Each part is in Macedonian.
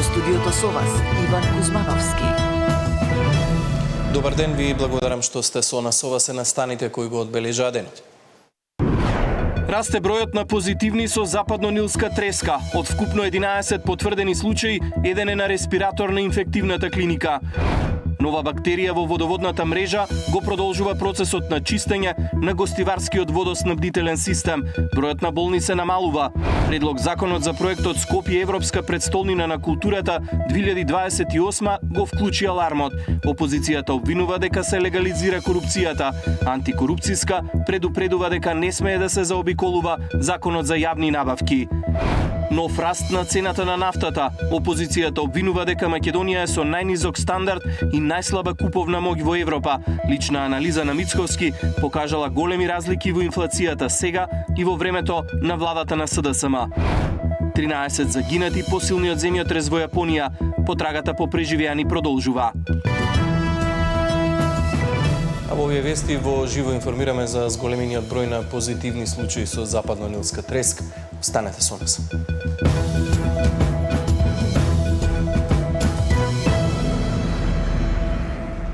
Во студиото со вас Иван Кузмановски. Добар ден, ви благодарам што сте со нас. Ова се настаните кои го одбележаа денот. Расте бројот на позитивни со западно-нилска треска. Од вкупно 11 потврдени случаи, еден е на респиратор на инфективната клиника. Нова бактерија во водоводната мрежа го продолжува процесот на чистење на гостиварскиот водоснабдителен систем. Бројот на болни се намалува. Предлог законот за проектот Скопје Европска предстолнина на културата 2028 го вклучи алармот. Опозицијата обвинува дека се легализира корупцијата. Антикорупцијска предупредува дека не смее да се заобиколува законот за јавни набавки. Нов раст на цената на нафтата. Опозицијата обвинува дека Македонија е со најнизок стандард и најслаба куповна моќ во Европа. Лична анализа на Мицковски покажала големи разлики во инфлацијата сега и во времето на владата на СДСМ. 13 загинати по силниот земјотрес во Јапонија. Потрагата по преживеани продолжува. А во овие вести во живо информираме за зголемениот број на позитивни случаи со западно-нилска треска. Останете со нас.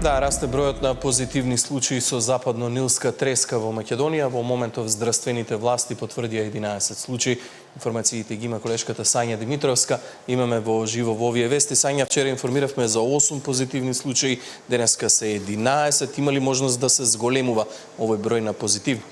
Да, расте бројот на позитивни случаи со западно-нилска треска во Македонија. Во моментов здравствените власти потврдија 11 случаи. Информациите ги има колешката Сања Димитровска. Имаме во живо во овие вести. Сања, вчера информиравме за 8 позитивни случаи, денеска се 11. Има ли можност да се зголемува овој број на позитивни?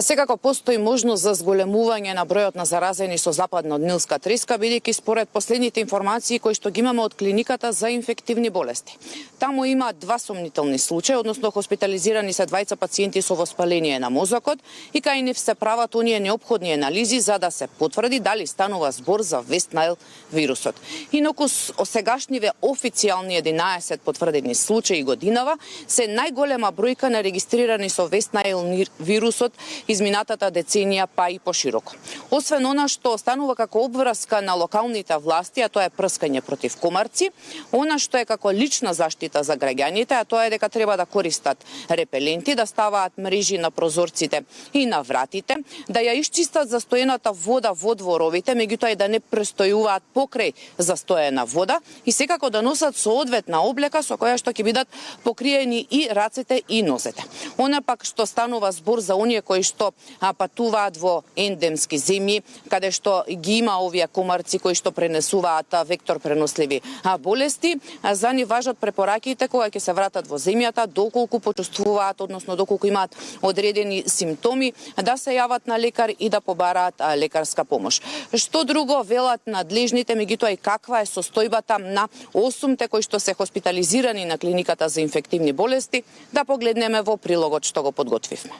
Секако постои можност за зголемување на бројот на заразени со западно-нилска треска, бидејќи според последните информации кои што ги имаме од клиниката за инфективни болести. Таму има 2 сомнителни случаи, односно хоспитализирани се 2 пациенти со воспаление на мозокот и кај нив се прават оние неопходни анализи за да се потврди дали станува збор за Вест Найл вирусот. Инаку сегашниве официјални 11 потврдени случаи годинава се најголема бројка на регистрирани со Вест Найл вирусот изминатата деценија па и пошироко. Освен она што останува како обврска на локалните власти, а тоа е прскање против комарци, она што е како лична заштита за граѓаните, а тоа е дека треба да користат репеленти, да ставаат мрежи на прозорците и на вратите, да ја исчистат застоената вода во дворовите, меѓутоа и да не престојуваат покрај застоена вода и секако да носат соодветна облека со која што ќе бидат покриени и рацете и нозете. Она пак што станува збор за оние кои што патуваат во ендемски земји, каде што ги има овие комарци кои што пренесуваат вектор преносливи болести, за нив важат препораките кога ќе се вратат во земјата, доколку почувствуваат, односно доколку имаат одредени симптоми, да се јават на лекар и да побараат лекарска помош. Што друго велат надлежните, меѓутоа и каква е состојбата на 8 кои што се хоспитализирани на клиниката за инфективни болести, да погледнеме во прилогот што го подготвивме.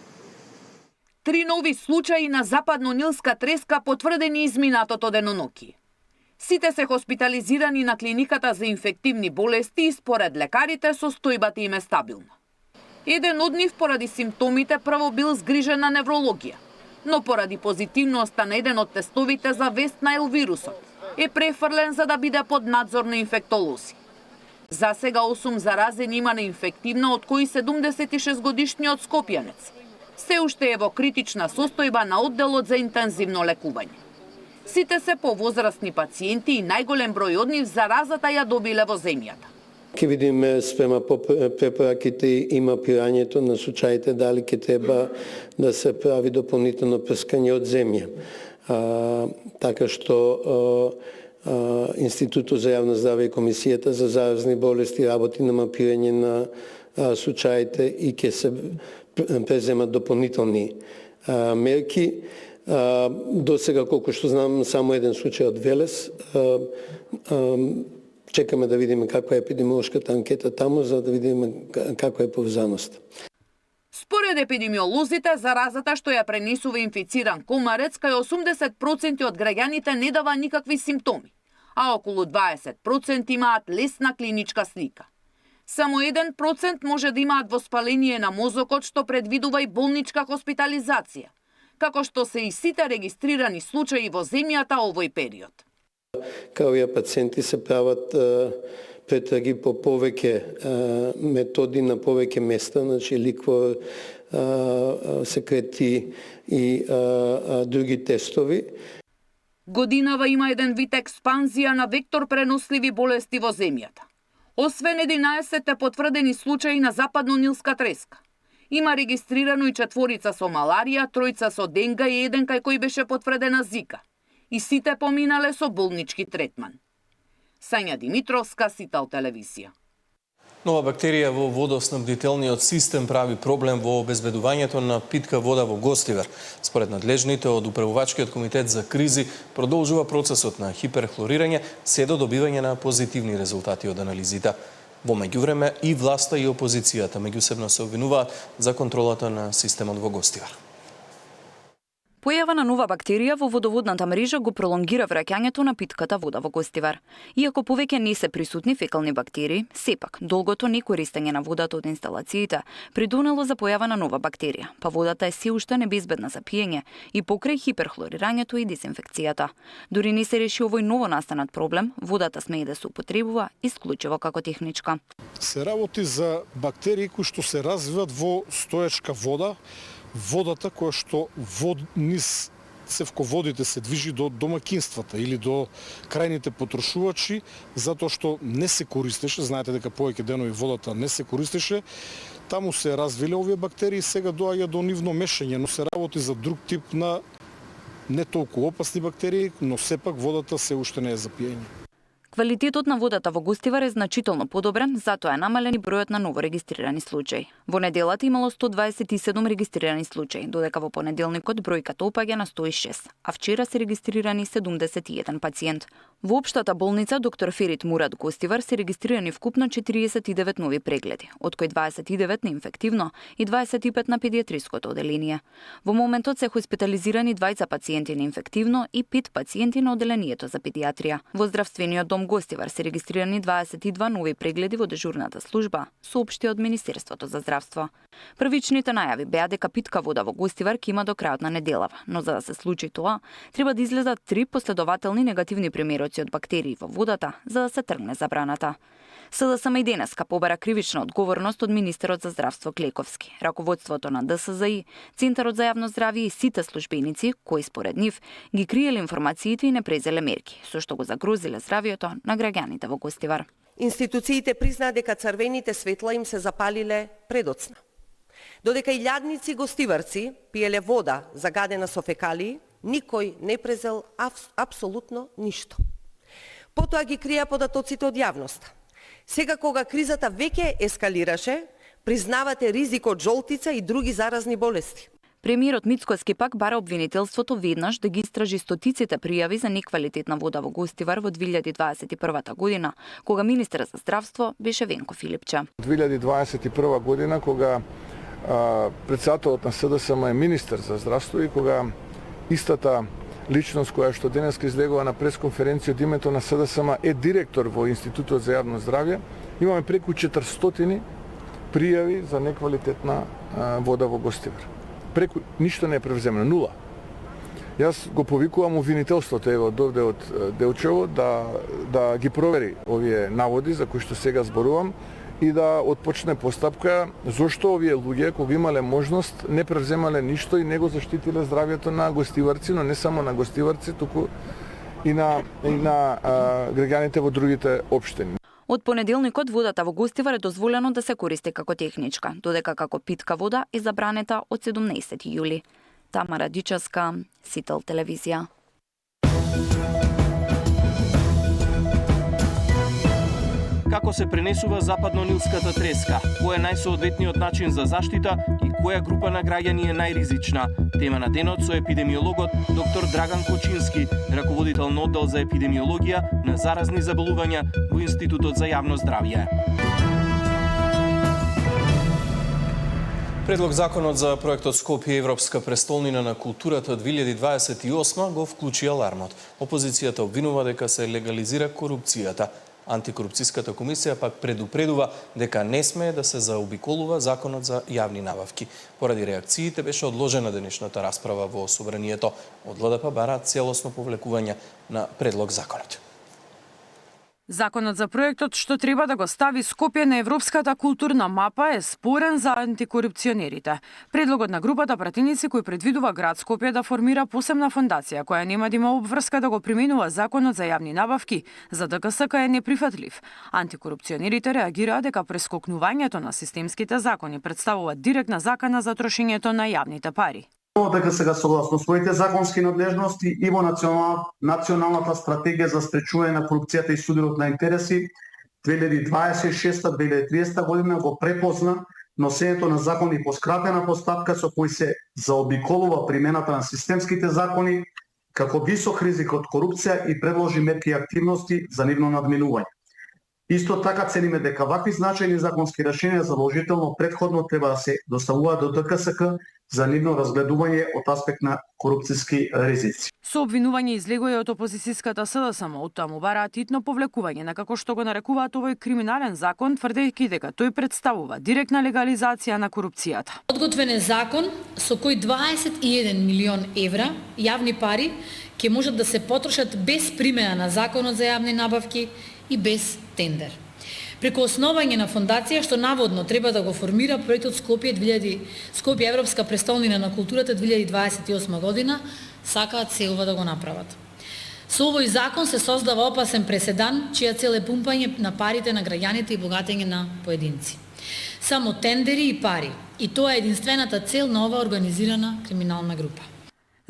3 нови случаи на западно-нилска треска потврдени изминатото деноноќие. Сите се хоспитализирани на клиниката за инфективни болести и според лекарите состојбата им е стабилна. Еден од нив поради симптомите прво бил згрижен на неврологија, но поради позитивноста на еден од тестовите за Вест Найл вирусот е префрлен за да биде под надзор на инфектолози. За сега 8 заразени има на инфективна, од кои 76 годишниот скопјанец се уште е во критична состојба на одделот за интензивно лекување. Сите се повозрастни пациенти и најголем број од нив заразата ја добиле во земјата. Ке видиме спрема по препораките има пирањето на случаите дали ќе треба да се прави дополнително прскање од земја. Така што Институтот за јавно здраве и Комисијата за заразни болести работи на мапирање на случаите и ќе се преземат дополнителни мерки. До сега, колку што знам, само еден случај од Велес. Чекаме да видиме каква е епидемиолошката анкета таму, за да видиме каква е поврзаноста. Според епидемиолозите, заразата што ја пренесува инфициран комарец, кај 80% од граѓаните не дава никакви симптоми, а околу 20% имаат лесна клиничка слика. Само 1% може да имаат воспаление на мозокот што предвидува и болничка хоспитализација, како што се и сите регистрирани случаи во земјата овој период. Као овие пациенти се прават претраги по повеќе методи на повеќе места, значи ликвор, секрети и други тестови. Годинава има еден вид експанзија на вектор преносливи болести во земјата. Освен 11 потврдени случаи на западно-нилска треска, има регистрирано и 4 со маларија, 3 со денга и 1 кај кој беше потврдена зика. И сите поминале со болнички третман. Сања Димитровска, Сител телевизија. Нова бактерија во водоснабдителниот систем прави проблем во обезбедувањето на питка вода во Гостивар. Според надлежните од Управувачкиот комитет за кризи, продолжува процесот на хиперхлорирање се до добивање на позитивни резултати од анализите. Во меѓувреме и власта и опозицијата меѓусебно се обвинуваат за контролата на системот во Гостивар. Појава на нова бактерија во водоводната мрежа го пролонгира враќањето на питката вода во Гостивар. Иако повеќе не се присутни фекални бактерии, сепак долгото некористење на водата од инсталациите придонело за појава на нова бактерија, па водата е се уште небезбедна за пиење и покрај хиперхлорирањето и дезинфекцијата. Дури не се реши овој ново настанат проблем, водата смее да се употребува исклучиво како техничка. Се работи за бактерии кои што се развиваат во стоечка вода, водата која што низ цевководите се движи до домакинствата или до крајните потрошувачи, затоа што не се користеше, знаете дека повеќе денови водата не се користеше, таму се развиле овие бактерии, сега доаѓа до нивно мешање, но се работи за друг тип на не толку опасни бактерии, но сепак водата се уште не е за пиење. Квалитетот на водата во Гостивар е значително подобрен, затоа е намален и бројот на ново регистрирани случаи. Во неделата имало 127 регистрирани случаи, додека во понеделникот бројката опаѓа на 106, а вчера се регистрирани 71 пациент. Во општата болница доктор Ферит Мурат Гостивар се регистрирани вкупно 49 нови прегледи, од кои 29 на инфективно и 25 на педиатриското оделение. Во моментот се хоспитализирани 20 пациенти на инфективно и 5 пациенти на оделението за педиатрија. Во здравствениот дом Гостивар се регистрирани 22 нови прегледи во дежурната служба, соопшти од Министерството за здравство. Првичните најави беа дека питка вода во Гостивар ќе има до крајот на неделава, но за да се случи тоа, треба да излезат 3 последователни негативни примероци од бактерии во водата за да се тргне забраната. СДСМ и денеска побара кривична одговорност од министерот за здравство Клековски, раководството на ДСЗИ, Центарот за јавно здравје и сите службеници кои според нив ги криеле информациите и не презеле мерки, со што го загрозиле здравјето на граѓаните во Гостивар. Институциите признаа дека црвените светла им се запалиле предоцна. Додека илјадници гостиварци пиеле вода загадена со фекалии, никој не презел апсолутно ништо. Потоа ги крија податоците од јавноста. Сега кога кризата веќе ескалираше, признавате ризик од жолтица и други заразни болести. Премиерот Мицкоски пак бара обвинителството веднаш да ги истражи стотиците пријави за неквалитетна вода во Гостивар во 2021 година, кога министер за здравство беше Венко Филипче. 2021 година, кога председателот на СДСМ е министер за здравство и кога истата личност која што денеска излегува на пресконференција од името на СДСМ е директор во Институтот за јавно здравје, имаме преку 400 пријави за неквалитетна вода во Гостивар. Преку ништо не е превземено, нула. Јас го повикувам обвинителството ево довде од Делчево да ги провери овие наводи за кои што сега зборувам и да отпочне постапка зошто овие луѓе кога имале можност не превземале ништо и не го заштитиле здравјето на гостиварци, но не само на гостиварци, туку и на граѓаните во другите општини. Од понеделникот водата во Гостивар е дозволено да се користи како техничка, додека како питка вода е забранета од 17 јули. Тамара Дичевска, Сител телевизија. Како се пренесува западно-нилската треска? Кој е најсоодветниот начин за заштита и која група на граѓани е најризична? Тема на денот со епидемиологот доктор Драган Кочински, раководител на оддел за епидемиологија на заразни заболувања во Институтот за јавно здравје. Предлог законот за проектот Скопје Европска престолнина на културата 2028 го вклучи алармот. Опозицијата обвинува дека се легализира корупцијата. Антикорупцијската комисија пак предупредува дека не смее да се заобиколува законот за јавни набавки. Поради реакциите беше одложена денешната расправа во Собранието. Од ЛДП бараат целосно повлекување на предлог законот. Законот за проектот што треба да го стави Скопје на европската културна мапа е спорен за антикорупционерите. Предлогот на групата пратеници кој предвидува град Скопје да формира посебна фондација која нема да има обврска да го применува законот за јавни набавки, за ДКСК е неприфатлив. Антикорупционерите реагираат дека прескокнувањето на системските закони представува директна закана за трошењето на јавните пари. ДКСК согласно своите законски надлежности и во националната стратегија за спречување на корупцијата и судирот на интереси 2026-2030 година го препозна носењето на закони по скратена постапка со кои се заобиколува примената на системските закони како висок ризик од корупција и предложи мерки и активности за нивно надминување. Исто така цениме дека вакви значајни законски решенија задолжително претходно треба да се доставуваат до ДКСК за нивно разгледување од аспект на корупцијски ризици. Со обвинување излегува од опозицијската СДСМ, од таму бараат итно повлекување на како што го нарекуваат овој криминален закон, тврдејќи дека тој представува директна легализација на корупцијата. Одготвен е закон со кој 21 милион евра јавни пари ќе можат да се потрошат без примена на законот за јавни набавки и без тендер. Преку основање на фондација што наводно треба да го формира проектот Скопје Европска престолнина на културата 2028 година, сакаат целува да го направат. Со овој закон се создава опасен преседан, чија цел е пумпање на парите на граѓаните и богатење на поединци. Само тендери и пари, и тоа е единствената цел на оваа организирана криминална група.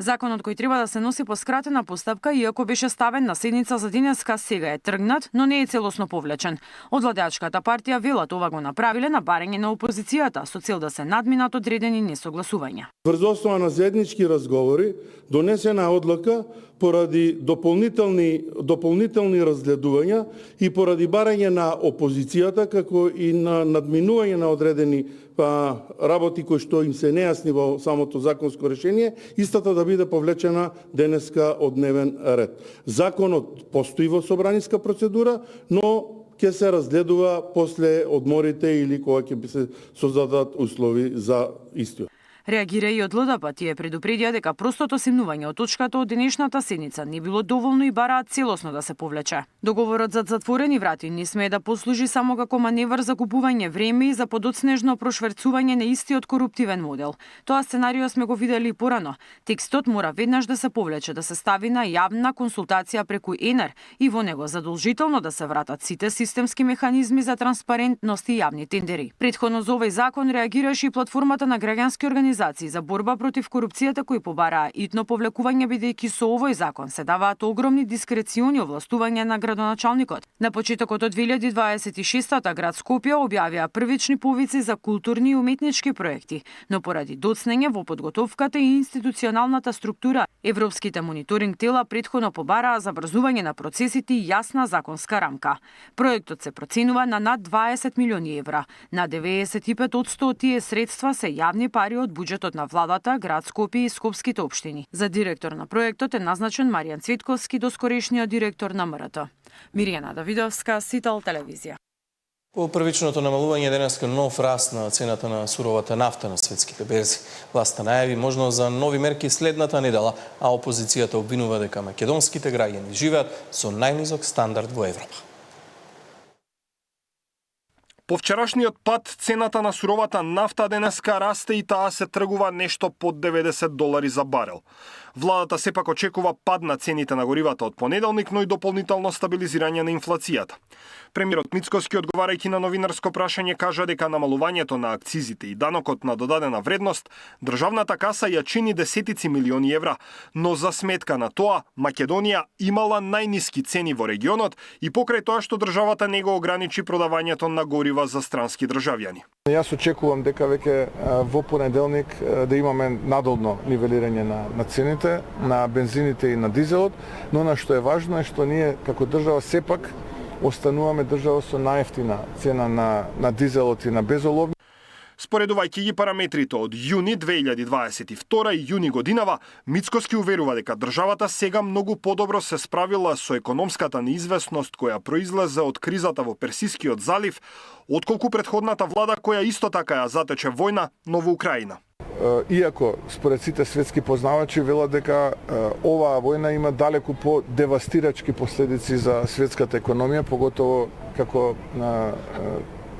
Законот кој треба да се носи по скратена постапка, иако беше ставен на седница за денеска, сега е тргнат, но не е целосно повлечен. Од владеачката партија велат ова го направиле на барање на опозицијата со цел да се надминат одредени несогласувања. Врз основа на заеднички разговори донесена одлука поради дополнителни разгледувања и поради барање на опозицијата како и на надминување на одредени работи кои што им се нејасни во самото законско решение, истата да биде повлечена денеска од дневен ред. Законот постои во собраниска процедура, но ќе се разгледува после одморите или кога ќе се создадат услови за истиот. Реагира и од ЛДП, тие предупредија дека простото симнување од точката од денешната седница не било доволно и бараат целосно да се повлече. Договорот за затворени врати не смее да послужи само како маневр за купување време и за подоцнежно прошверцување на истиот коруптивен модел. Тоа сценарио сме го видели и порано. Текстот мора веднаш да се повлече, да се стави на јавна консултација преку ЕНЕР и во него задолжително да се вратат сите системски механизми за транспарентност и јавни тендери. Претходно за овој закон реагираше и платформата на граѓански организации за борба против корупцијата кои побараа итно повлекување, бидејќи со овој закон се даваат огромни дискрециони овластувања на градоначалникот. На почетокот од 2026-та град Скопје објавија првични повици за културни и уметнички проекти, но поради доцнење во подготовката и институционалната структура, европските мониторинг тела претходно побараа забрзување на процесите и јасна законска рамка. Проектот се проценува на над 20 милиони евра. На 95% од тие средства се јавни пари од буџетот на владата, град Скопје и скопските општини. За директор на проектот е назначен Маријан Цветковски, доскорешниот директор на МРТ. Миријана Давидовска, Сител телевизија. По првичното намалување денеска нов раст на цената на суровата нафта на светските берзи. Власта најави можност за нови мерки следната недела, а опозицијата обвинува дека македонските граѓани живеат со најнизок стандард во Европа. По вчерашниот пат цената на суровата нафта денеска расте и таа се тргува нешто под $90 за барел. Владата сепак очекува пад на цените на горивата од понеделник, но и дополнително стабилизирање на инфлацијата. Премиерот Мицкоски, одговарајќи на новинарско прашање, кажа дека намалувањето на акцизите и данокот на додадена вредност државната каса ја чини десетици милиони евра, но за сметка на тоа Македонија имала најниски цени во регионот и покрај тоа што државата не го ограничи продавањето на горива за странски државјани. Јас очекувам дека веќе во понеделник да имаме надолно нивелирање на цените на бензините и на дизелот, но на што е важно е што ние како држава сепак остануваме држава со најефтина цена на дизелот и на безоловни. Споредувајќи ги параметрите од јуни 2022 и јуни годинава, Мицкоски уверува дека државата сега многу подобро се справила со економската неизвестност која произлезе од кризата во Персискиот залив, отколку претходната влада која исто така ја затече војна, но во Украина. иако според сите светски познавачи велат дека оваа војна има далеку по девастирачки последици за светската економија, поготово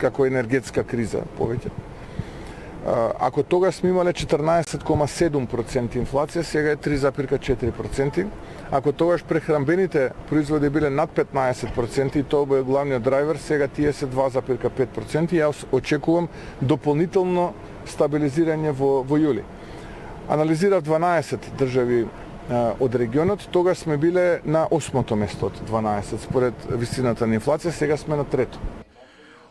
како енергетска криза повеќе. Ако тогаш сме имале 14,7% инфлација, сега е 3,4%. Ако тогаш прехранбените производи биле над 15% и тоа бе главниот драйвер, сега тие се 2,5%. Јас очекувам дополнително стабилизирање во јули. Анализирав 12 држави од регионот, тогаш сме биле на 8-то место од 12 според висината на инфлација, сега сме на 3-то.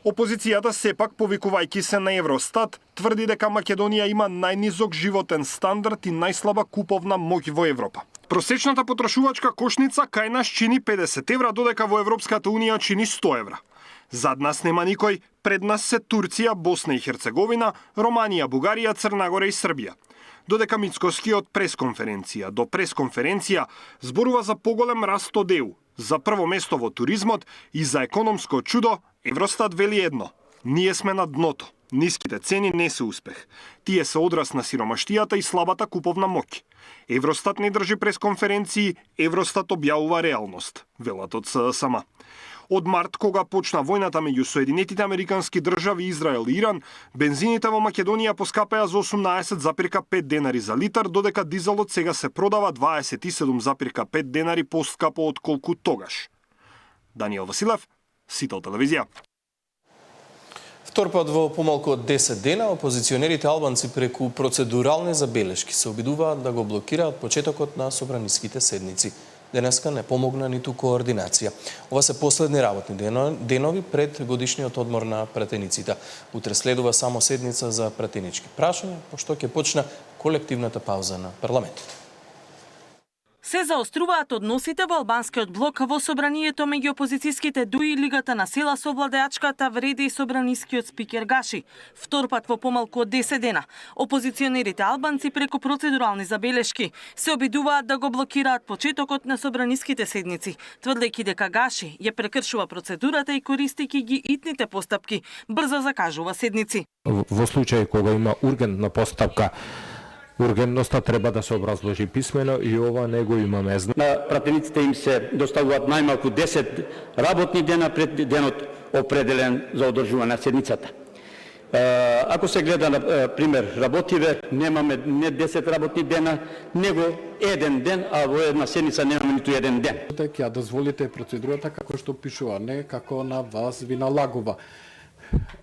Опозицијата сепак, повикувајќи се на Евростат, тврди дека Македонија има најнизок животен стандард и најслаба куповна моќ во Европа. Просечната потрошувачка кошница кај нас чини 50 евра, додека во Европската Унија чини 100 евра. Зад нас нема никој, пред нас се Турција, Босна и Херцеговина, Романија, Бугарија, Црна Гора и Србија. Додека Мицкоски од пресконференција до пресконференција зборува за поголем раст од ЕУ, за прво место во туризмот и за економско чудо, Евростат вели едно: ние сме на дното. Ниските цени не се успех. Тие се одраз на сиромаштијата и слабата куповна моќ. Евростат не држи пресконференции, Евростат објавува реалност, велат од СДСМ. Од март, кога почна војната меѓу Соединетите Американски држави, Израел и Иран, бензините во Македонија поскапеа за 18,5 денари за литар, додека дизелот сега се продава 27,5 денари поскапо од колку тогаш. Даниел Василев, Сител телевизија. Втор пат во помалку од 10 дена, опозиционерите албанци преку процедурални забелешки се обидуваат да го блокираат почетокот на собраниските седници. Денеска не помогна ниту координација. Ова се последни работни денови пред годишниот одмор на пратениците. Утре следува само седница за пратенички прашања, пошто ќе почна колективната пауза на парламентот. Се заоструваат односите во албанскиот блок во собранието меѓу опозицијските ДУИ и Лигата на села со владеачката вреди и собранискиот спикер Гаши. Втор пат во помалку од 10 дена, опозиционерите албанци преку процедурални забелешки се обидуваат да го блокираат почетокот на собраниските седници, тврдејќи дека Гаши ја прекршува процедурата и користејќи ги итните постапки, брзо закажува седници. Во случај кога има ургентна постапка, ургентноста треба да се образложи писмено и ова не го имаме. На пратениците им се доставуваат најмалку 10 работни дена пред денот определен за одржување на седницата. Ако се гледа на пример работиве, немаме не 10 работни дена, него еден ден, а во една седница немаме ниту еден ден. Ќе дозволите процедурата како што пишува, не како на вас ви налагува.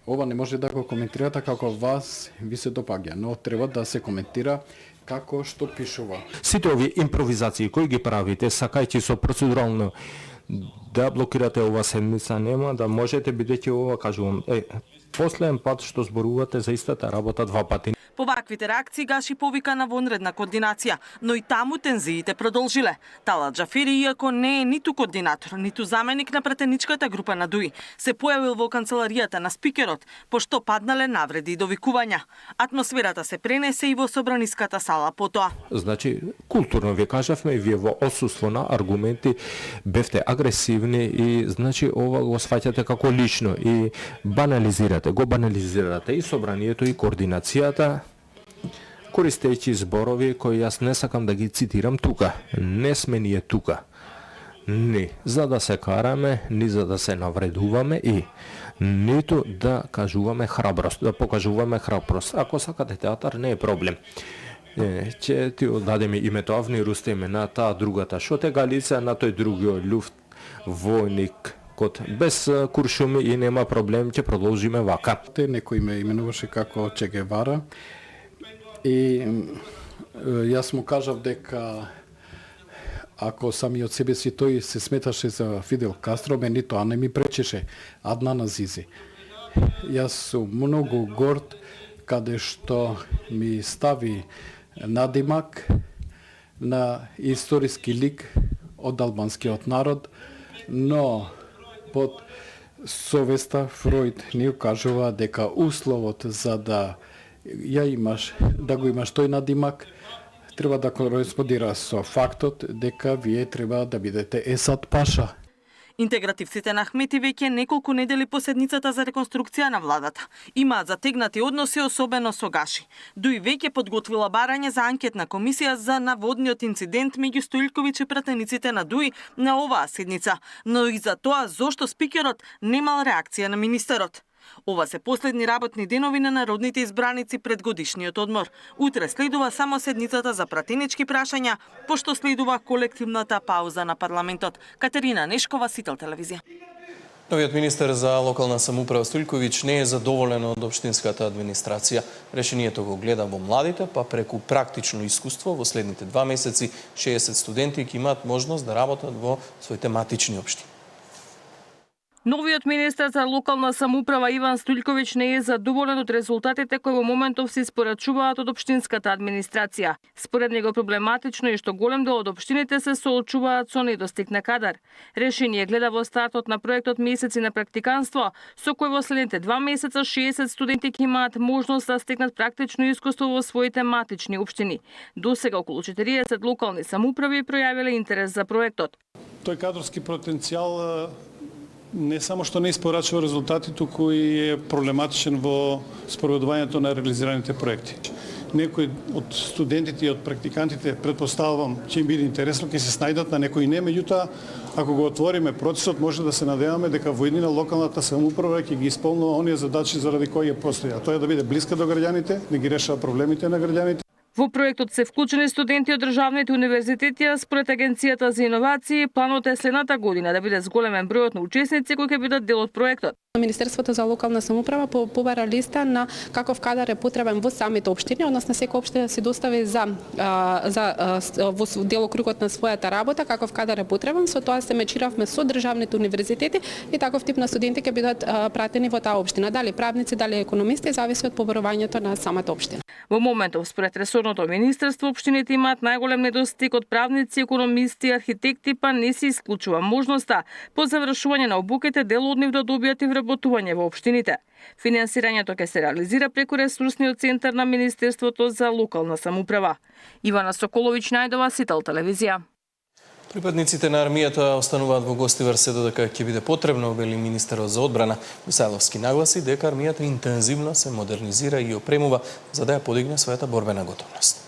Ова не може да го коментирате како вас ви се допаѓа, но треба да се коментира како што пишува. Сите овие импровизации кои ги правите, сакајќи со процедурално да блокирате ова седница, нема да можете, бидејќи ова кажувам. Последен пат што зборувате за истата работа два пати. По ваквите реакции Гаши повика на вонредна координација, но и таму тензиите продолжиле. Талат Джафери, иако не е ниту координатор, ниту заменик на пратеничката група на ДУИ, се појавил во канцеларијата на спикерот, пошто паднале навреди и довикувања. Атмосферата се пренесе и во собраниската сала потоа. Значи, културно ви кажавме, вие во отсуство на аргументи бевте агресивни и значи ова го сваќате како лично и го банализирате и собранието и координацијата, користејќи зборови кои јас не сакам да ги цитирам тука. Не сме ние тука. Ни за да се караме, ни за да се навредуваме и ниту да кажуваме храброст, да покажуваме храброст. Ако сакате театар, не е проблем. Ќе ти одадеме името Авни Рустеме на таа другата шотега лица, на тој другиот люфт војник без куршуми и нема проблем, ќе продолжиме вака. Некој ме именуваше како Че Гевара и јас му кажав дека ако самиот себе си тој се сметаше за Фидел Кастро, мене тоа не ми пречеше, Аднан Азизи. Јас сум многу горд каде што ми стави надимак на историски лик од албанскиот народ, но под совеста Фројд ни кажува дека условот за да го имаш тој надимак треба да кореспондира со фактот дека вие треба да бидете Есад Паша. Интегративците на Ахмети веќе неколку недели по седницата за реконструкција на владата. Имаат затегнати односи, особено со Гаши. Дуи веќе подготвила барање за анкетна комисија за наводниот инцидент меѓу Стоилковиќ и пратениците на Дуи на оваа седница, но и за тоа зошто спикерот немал реакција на министерот. Ова се последни работни денови на народните избраници пред годишниот одмор. Утре следува само седницата за пратенички прашања, пошто следува колективната пауза на парламентот. Катерина Нешкова, Сител телевизија. Новиот министер за локална самоуправа Стоилковиќ не е задоволен од општинската администрација. Решението го гледа во младите, па преку практично искуство во следните 2 месеци 60 студенти ќе имаат можност да работат во своите матични општини. Новиот министер за локална самоуправа Иван Стоилковиќ не е задоволен од резултатите кои во моментов се испорачуваат од општинската администрација. Според него проблематично е што голем дел од општините се соочуваат со недостиг на кадар. Решение гледа во стартот на проектот Месеци на практиканство, со кој во следните 2 месеца 60 студенти ќе имаат можност да стекнат практично искуство во своите матични општини. Досега околу 40 локални самоуправи пројавиле интерес за проектот. Тој кадрски потенцијал не само што не испорачува резултати, туку и е проблематичен во спроведувањето на реализираните проекти. Некои од студентите и од практикантите, предпоставувам, ќе им биде интересно, ќе се снајдат, на некои не, меѓутоа, ако го отвориме процесот, може да се надеваме дека во еднина локалната самоуправа ќе ги исполнува оние задачи заради кои ја постоја. Тоа е да биде блиска до граѓаните, да ги решава проблемите на граѓаните. Во проектот се вклучени студенти од државните универзитети, а според Агенцијата за иновации, планот е следната година да биде зголемен бројот на учесници кои ќе бидат дел од проектот. Министерството за локална самоуправа побара листа на каков кадар е потребен во самите општини, односно секоја општина се достави во делокругот на својата работа каков кадар е потребен. Со тоа се мечиравме со државните универзитети и таков тип на студенти ќе бидат пратени во таа општина. Дали правници, дали економисти, зависи од побарувањето на самата општина. Во моментов, според ресорното министерство, општините имаат најголем недостиг од правници, економисти, архитекти, па не се исклучува можноста по завршување на обуките дел од нив да добијат и вработување во општините. Финансирањето ќе се реализира преку ресурсниот центар на Министерството за локална самоуправа. Ивана Соколовиќ, Најдова, Сител телевизија. Припадниците на армијата остануваат во Гостивар се додека ќе биде потребно, вели министерот за одбрана. Мисајловски нагласи дека армијата интензивно се модернизира и опремува за да ја подигне својата борбена готовност.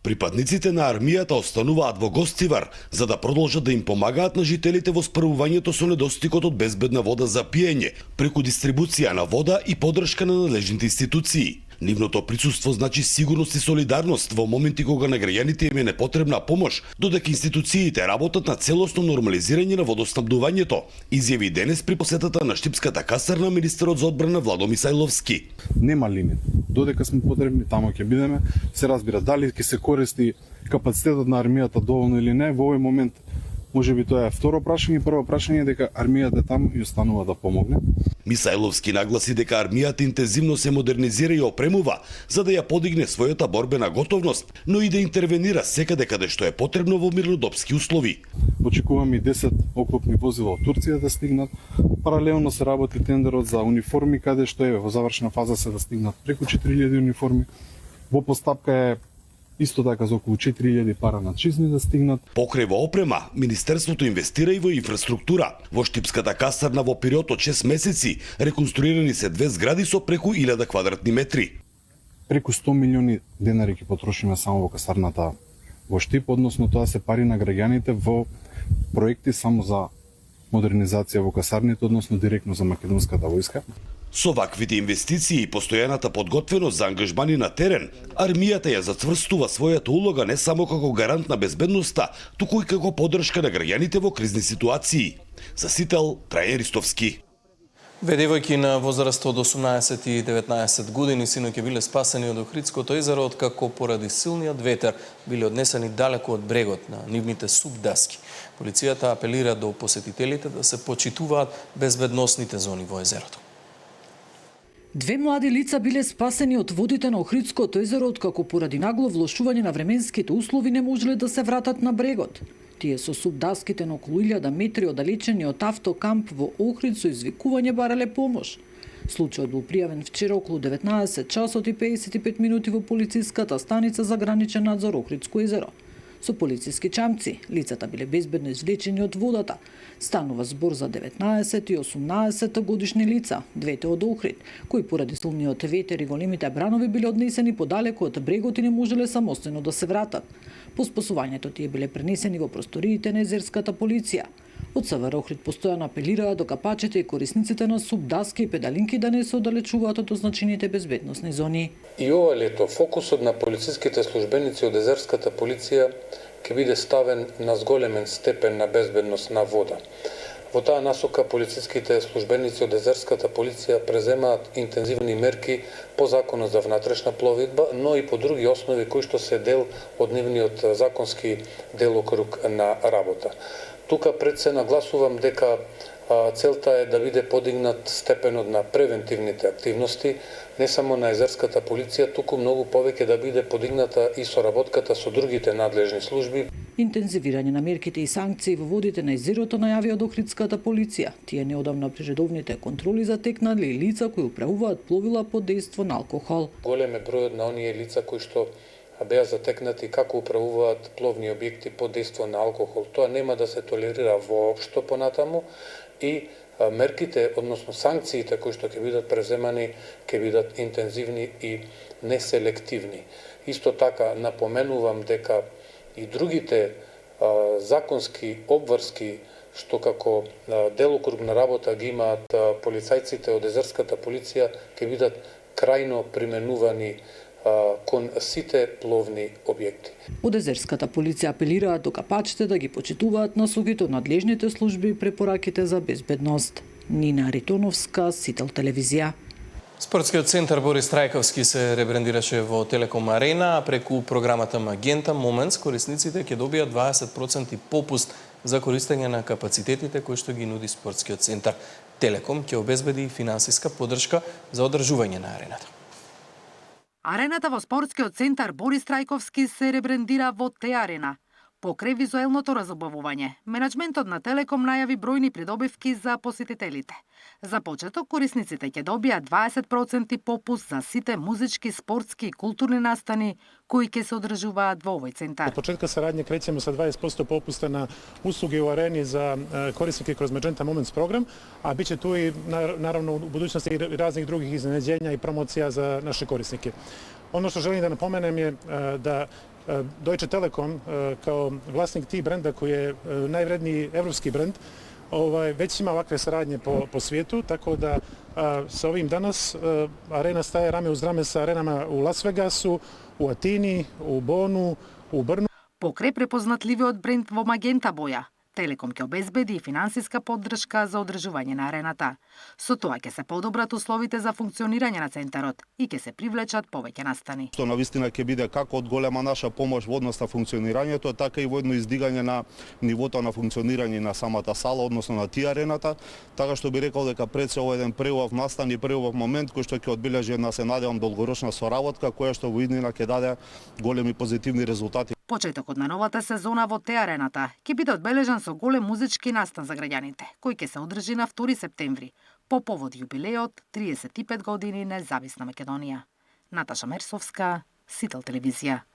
Припадниците на армијата остануваат во Гостивар за да продолжат да им помагаат на жителите во справувањето со недостигот од безбедна вода за пиење, преку дистрибуција на вода и поддршка на надлежните институции. Нивното присуство значи сигурност и солидарност во моменти кога на граѓаните им е непотребна помош, додека институциите работат на целосно нормализирање на водоснабдувањето, изјави денес при посетата на Штипската касарна министерот за одбрана Владо Мисајловски. Нема лимит. Додека сме потребни, тамо ќе бидеме. Се разбира дали ќе се користи капацитетот на армијата доволно или не, во овој момент може би тоа е второ прашање, прво прашање е дека армијата таму и останува да помогне. Мисајловски нагласи дека армијата интензивно се модернизира и опремува за да ја подигне својата борбена готовност, но и да интервенира секаде каде што е потребно во мирнодопски услови. Очекуваме и 10 оклопни возила од Турција да стигнат. Паралелно се работи тендерот за униформи, каде што е во завршна фаза се да стигнат преку 4000 униформи. Во постапка е исто така за околу 4000 пара на чизни да стигнат. Покрај во опрема, Министерството инвестира и во инфраструктура. Во Штипската касарна во период од 6 месеци реконструирани се 2 згради со преку 1000 квадратни метри. Преку 100 милиони денари ќе потрошиме само во касарната во Штип, односно тоа се пари на граѓаните во проекти само за модернизација во касарните, односно директно за македонската војска. Со ваквите инвестиции и постојаната подготвеност за ангажмани на терен, армијата ја зацврстува својата улога не само како гарант на безбедноста, туку и како поддршка на граѓаните во кризни ситуации. За Сител, Трајан Ристовски. Две девојки на возраст од 18 и 19 години синоќ биле спасени од Охридското езеро, откако поради силниот ветер биле однесени далеку од брегот на нивните субдаски. Полицијата апелира до посетителите да се почитуваат безбедносните зони во езерото. Две млади лица биле спасени од водите на Охридското езеро, откако поради нагло влошување на временските услови не можеле да се вратат на брегот. Тие со субдаските на околу 1000 метри оддалечени од автокамп во Охрид со извикување барале помош. Случајот бил пријавен вчера околу 19 часот и 55 минути во полициската станица за граничен надзор Охридско езеро. со полициски чамци. Лицата биле безбедно извлечени од водата. Станува збор за 19 и 18 годишни лица, двете од Охрид, кои поради силниот ветер и големите бранови биле однесени подалеку од брегот и не можеле самостојно да се вратат. По спасувањето тие биле пренесени во просториите на езерската полиција. Од СВР Охрид постојано апелираа до капачите и корисниците на СУП, даски и педалинки да не се оддалечуваат од означените безбедносни зони. И ова лето фокусот на полициските службеници од езерската полиција ќе биде ставен на зголемен степен на безбедност на вода. Во таа насока полициските службеници од езерската полиција преземаат интензивни мерки по законот за внатрешна пловидба, но и по други основи кои што се дел од нивниот законски делокруг на работа. Тука пред се нагласувам дека целта е да биде подигнат степенот на превентивните активности, не само на езерската полиција, туку многу повеќе да биде подигната и соработката со другите надлежни служби. Интензивирање на мерките и санкции во водите на езерото најави од Охридската полиција. Тие неодамна при редовните контроли затекнале лица кои управуваат пловила под дејство на алкохол. Голем е бројот на оние лица кои што беа затекнати како управуваат пловни објекти под дејство на алкохол. Тоа нема да се толерира воопшто понатаму и мерките, односно санкциите кои што ќе бидат преземани, ќе бидат интензивни и неселективни. Исто така напоменувам дека и другите законски обврски што како делокруг на работа ги имаат полицајците од езерската полиција ќе бидат крајно применувани кон сите пловни објекти. Од езерската полиција апелираат до капачите да ги почитуваат насоките од надлежните служби и препораките за безбедност. Нина Ритоновска, Сител телевизија. Спортскиот центар Борис Трајковски се ребрендираше во Телеком Арена, а преку програмата Магента Моментс корисниците ќе добијат 20% попуст за користење на капацитетите кои што ги нуди спортскиот центар. Телеком ќе обезбеди финансиска поддршка за одржување на арената. Арената во спортскиот центар Борис Трајковски се ребрендира во Те-арена. Покрај визуелното разобавување, менеджментот на Телеком најави бројни придобивки за посетителите. За почеток, корисниците ќе добијат 20% попуст за сите музички, спортски и културни настани кои ќе се одржуваат во овој центар. Од почетка сарадње креќеме со 20% попуста на услуги у арени за корисники кроз Magenta Moments програм, а биќе туи и наравно у будуćности и разних других изненадења и промоција за наши корисники. Оно што желим да напоменем е да Deutsche Telekom као власник ти бренда кој е највредни европски бренд, веќе има вакве сарадње по свету, така да со овим данас арена стае раме уз раме со аренама у Лас Вегасу, у Атини, у Бону, у Брну. Покрај препознатливиот бренд во магента боја, Телеком ќе обезбеди и финансиска поддршка за одржување на арената. Со тоа ќе се подобрат условите за функционирање на центарот и ќе се привлечат повеќе настани. Што навистина ќе биде како од голема наша помош во однос на функционирањето, така и во едно издигање на нивото на функционирање на самата сала, односно на тие арената, така што би рекол дека пред се овој еден преубав настан и преубав момент кој што ќе одбележи една, се надевам, долгорочна соработка која што во иднина ќе даде големи позитивни резултати. Почетокот на новата сезона во Те-арената ќе биде одбележан со голем музички настан за граѓаните, кој ќе се одржи на 2 септември, по повод јубилеот 35 години независна Македонија. Наташа Мерсовска, Сител телевизија.